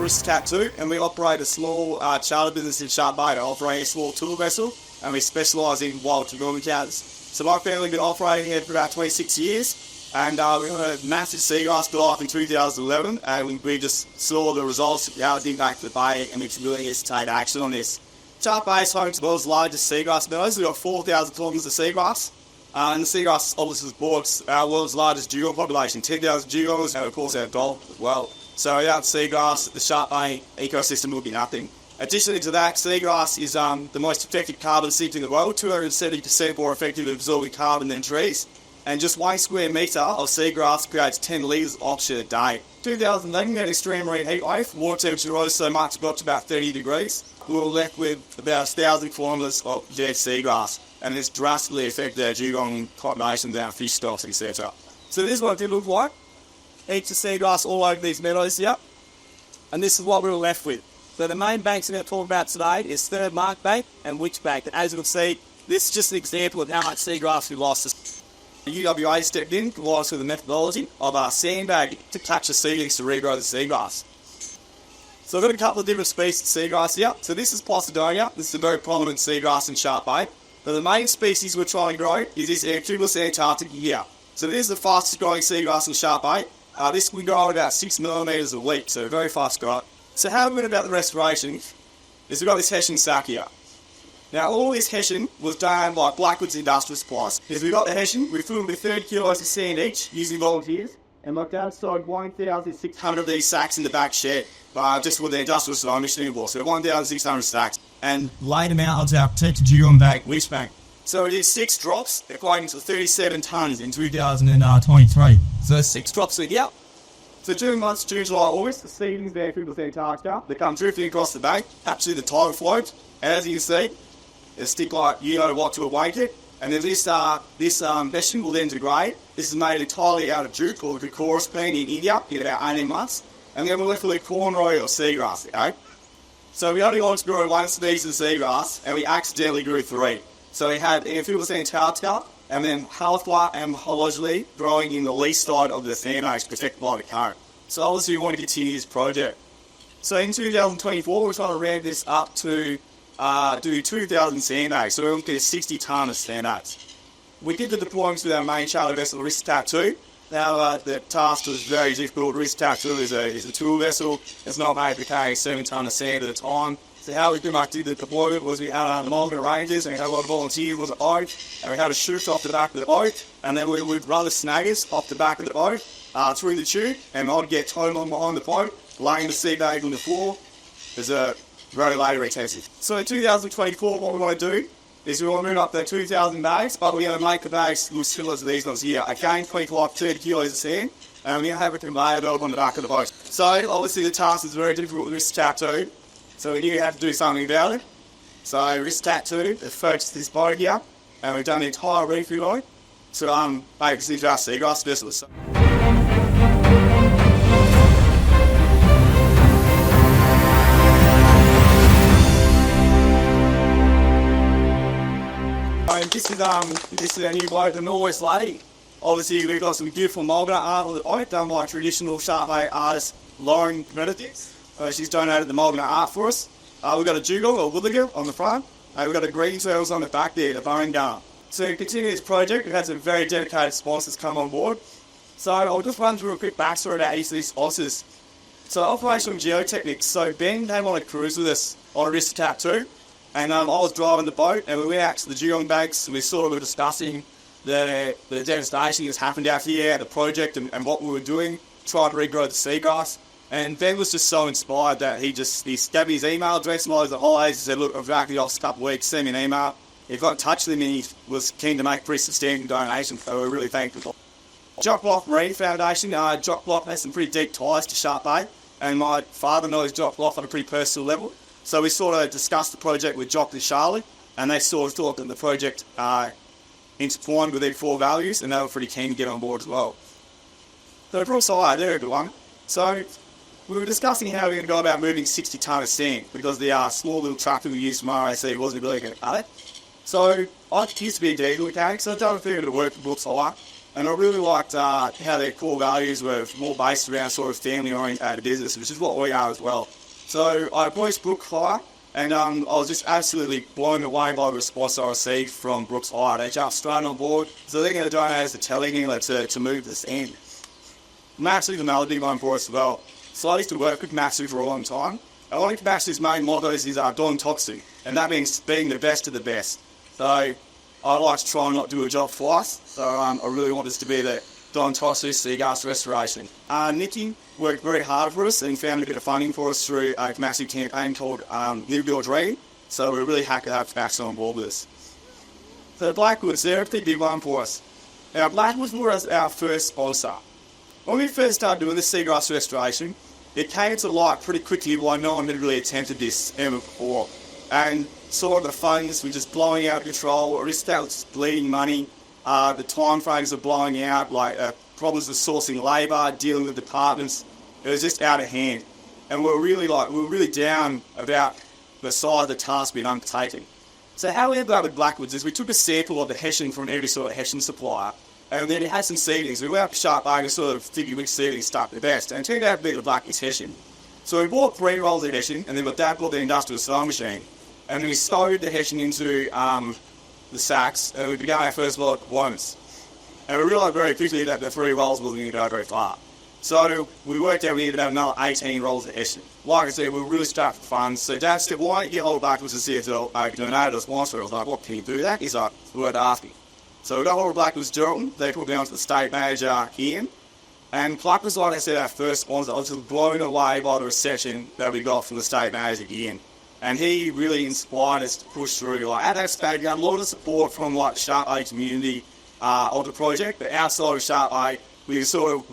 Norwest Lady, and we operate a small charter business in Sharp Bay, operating a small tool vessel, and we specialise in wild development charters. So my family have been operating here for about 26 years, and we had a massive seagrass go off in 2011, and we just saw the results of how it impacted the bay, and we really need to take action on this. Sharp Bay is home to the world's largest seagrass meadows. We've got 4,000 kilometres of seagrass. And the seagrass obviously supports our world's largest dugong population, 10,000 dugongs, and of course our dolphins as well. So without seagrass, the Sharp Bay ecosystem would be nothing. Additionally to that, seagrass is the most effective carbon sink in the world, 270% more effective at absorbing carbon than trees. And just 1 square metre of seagrass creates 10 litres of oxygen a day. 2011 had an extreme marine heat wave, water temperature rose so much it got to about 30 degrees. We were left with about 1,000 kilometres of dead seagrass, and this drastically affected our dugong populations, our fish stocks, etc. So this is what it did look like. Heaps of seagrass all over these meadows here, and this is what we were left with. So the main banks we're going to talk about today is Third Mark Bank and Witch Bank. And as you can see, this is just an example of how much seagrass we lost. The UWA stepped in, provided us with the methodology of sandbagging to capture seedlings to regrow the seagrass. So I've got a couple of different species of seagrass here. So this is Posidonia. This is a very prominent seagrass in Sharp Bay. But the main species we're trying to grow is this Arcturus antarctica here. So this is the fastest growing seagrass in Sharp Bay. This we grow at about 6 millimetres a week, so very fast growth. So how we went about the restoration is we've got this Hessian sack here. Now all this Hessian was done by Blackwood's Industrial Supplies. As we got the Hessian, we filled with 30 kilos of sand each, using volunteers, and like that, sold 1,600 of these sacks in the back shed, just with the industrial supply machine ball. So 1,600 sacks, and laid them out onto our protected dugong bank, Witch Bank. So it is 6 drops, equating to 37 tonnes in 2023. So 6 drops we get. So 2 months, June, July, August, the seedlings there through the Antarctica, they come drifting across the bank, capture the tidal float, and as you can see, they stick like you know what to await it, and then this Hessian will then degrade. This is made entirely out of jute called the chorus peen in India in about 18 months, and then we're left with a cornrow or seagrass, okay? So we only wanted to grow 1 species of seagrass, and we accidentally grew 3. So we had Amphibious Antarctica, and then Halfwa and Hologely growing in the least side of the fan age protected by the current. So obviously we want to continue this project. So in 2024, we're trying to ramp this up to do 2,000 sand eggs, so we're looking at 60 tonnes of sand eggs. We did the deployments with our main charter vessel, Ristat 2. Now the task was very difficult. Ristat 2 is a tool vessel. It's not made for carrying 7 tonnes of sand at a time. So how we pretty much did the deployment was we had the Mulligan Rangers, and we had a lot of volunteers on the boat, and we had a chute off the back of the boat, and then we would run the snaggers off the back of the boat through the tube, and I'd get towed on behind the boat, laying the seed egg on the floor. There's a very later intensive. So in 2024, what we want to do is we want to move up to 2,000 bags, but we're going to make the bags loose fillers of these ones here. Again, 25 to 30 kilos of sand, and we're going to have a conveyor belt on the back of the boat. So obviously the task is very difficult with this tattoo, so we knew we had to do something about it. So this tattoo, they purchased this boat here, and we've done the entire refuel on it. So basically just seagrass vessels. This is our new boat, the Norwest Lady. Obviously we've got some beautiful Mulligan art on the boat done by traditional Sharp Bay artist Lauren Benedict. She's donated the Mulligan art for us. We've got a dugong or woodliger on the front. We've got a green turtles on the back there, the bone gunner. So to continue this project, we've had some very dedicated sponsors come on board. So I'll just run through a quick backstory about each of these sponsors. So Operational Geotechnics. So Ben came on a cruise with us on Ristat 2. And I was driving the boat, and we went out to the dugong banks, and we sort of were discussing the devastation that's happened out here, the project, and what we were doing, trying to regrow the seagrass. And Ben was just so inspired that he gave me his email address and all the holidays. He said, look, I've back the off a couple of weeks, send me an email. He got in touch with him, and he was keen to make a pretty substantial donation, so we're really thankful. Jock Block Marine Foundation. Jock Block has some pretty deep ties to Sharp Bay, and my father knows Jock Block on a pretty personal level. So we sort of discussed the project with Jock and Charlie, and they sort of thought that the project intertwined with their 4 values, and they were pretty keen to get on board as well. So from side, they're a good one. So we were discussing how we're going to go about moving 60 tonne of sand, because the small little truck that we used from RAC wasn't really going to cut it. So I used to be a diesel mechanic, so I've done a fair bit of work for books a lot, and I really liked how their core values were more based around sort of family-oriented business, which is what we are as well. So I approached Brooke Hire, and I was just absolutely blown away by the response I received from Brooks Hire. They jumped straight on board, so they're going to donate us a telehandler to move this in. Maxi, the melody one for us as well. So I used to work with Maxi for a long time. I think Maxi's main motto is Don Toxi, and that means being the best of the best. So I like to try and not do a job twice, so I really want this to be the Don Toxi Seagrass restoration. Nikki worked very hard for us and found a bit of funding for us through a massive campaign called Live Your Dream, so we're really happy to have Max on board with us. So Blackwoods, they're a pretty big one for us. Now Blackwoods was our first sponsor. When we first started doing the seagrass restoration, it came to light pretty quickly why no one had really attempted this ever before. And sort of the funds were just blowing out of control, or just bleeding money. The time frames are blowing out, problems with sourcing labour, dealing with departments. It was just out of hand. And we were really down about the size of the task being undertaken. So how we ended up with Blackwoods is we took a sample of the hessian from every sort of hessian supplier, and then it had some seedings. We went up to Sharp Bay and sort of figured which seedings stuck the best, and it turned out to be the Blackwoods hessian. So we bought 3 rolls of hessian, and then my dad bought the industrial sewing machine, and then we stowed the hessian into the sacks, and we began our first lot of deployments. And we realised very quickly that the 3 rolls wasn't going to go very far. So we worked out we needed to have another 18 rolls of hessian. Like I said, we were really strapped for funds. So Dad said, why don't you get hold of Blackwoods and see if they'll donate us sponsor? I was like, what, can you do that? He's like, worth asking. So we got hold of Blackwoods Geraldton. They put down to the state manager, Ian. And Blackwoods, like I said, our first sponsor. I was just blown away by the reception that we got from the state manager, Ian. And he really inspired us to push through. At that stage, we had a lot of support from the Sharp Bay community of the project, but outside of Sharp Bay, we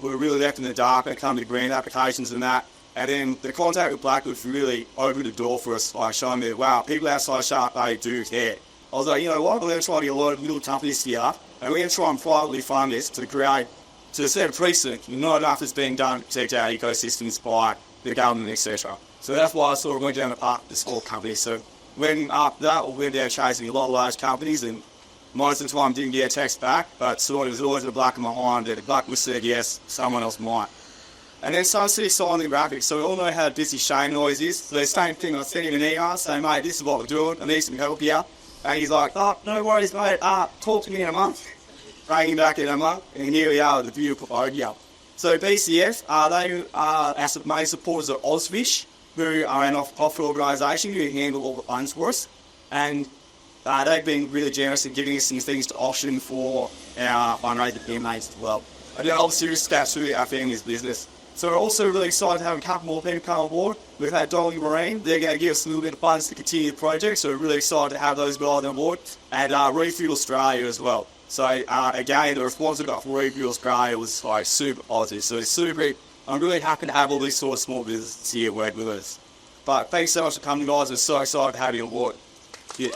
were really left in the dark when it came to grant applications and that. And then the contact with Blackwoods really opened the door for us by showing me, wow, people outside Sharp Bay do care. I was like, you know what, we're going to try to get a lot of little companies here, and we're going to try and privately fund this to set a precedent. Not enough is being done to protect our ecosystems by the government, etc. So that's why I sort of went down the path of the small companies. So when after that, we went down chasing a lot of large companies, and most of the time didn't get a text back, but sort of it was always in the back of my mind that if Blackwoods said yes, someone else might. And then Sun City signed the graphics, so we all know how busy Shane always is. So the same thing, I sent him an email saying, mate, this is what we're doing, I need some help here. And he's like, oh, no worries, mate, talk to me in a month. Rang him back in a month, and here we are with the beautiful podium. So BCF, they are our main supporters of Ozfish, who are an off-profit organisation who handle all the funds for us. And they've been really generous in giving us some things to auction for our fundraising campaigns as well. I do obviously stats through our family's business. So we're also really excited to have a couple more people come on board. We've had Dolly Marine. They're going to give us a little bit of funds to continue the project, so we're really excited to have those guys on board. And Refuel Australia as well. So again, the response we got from Refuel Australia was super positive. So it's I'm really happy to have all these sort of small businesses here work with us. But thanks so much for coming, guys. We're so excited to have you on board. Yeah.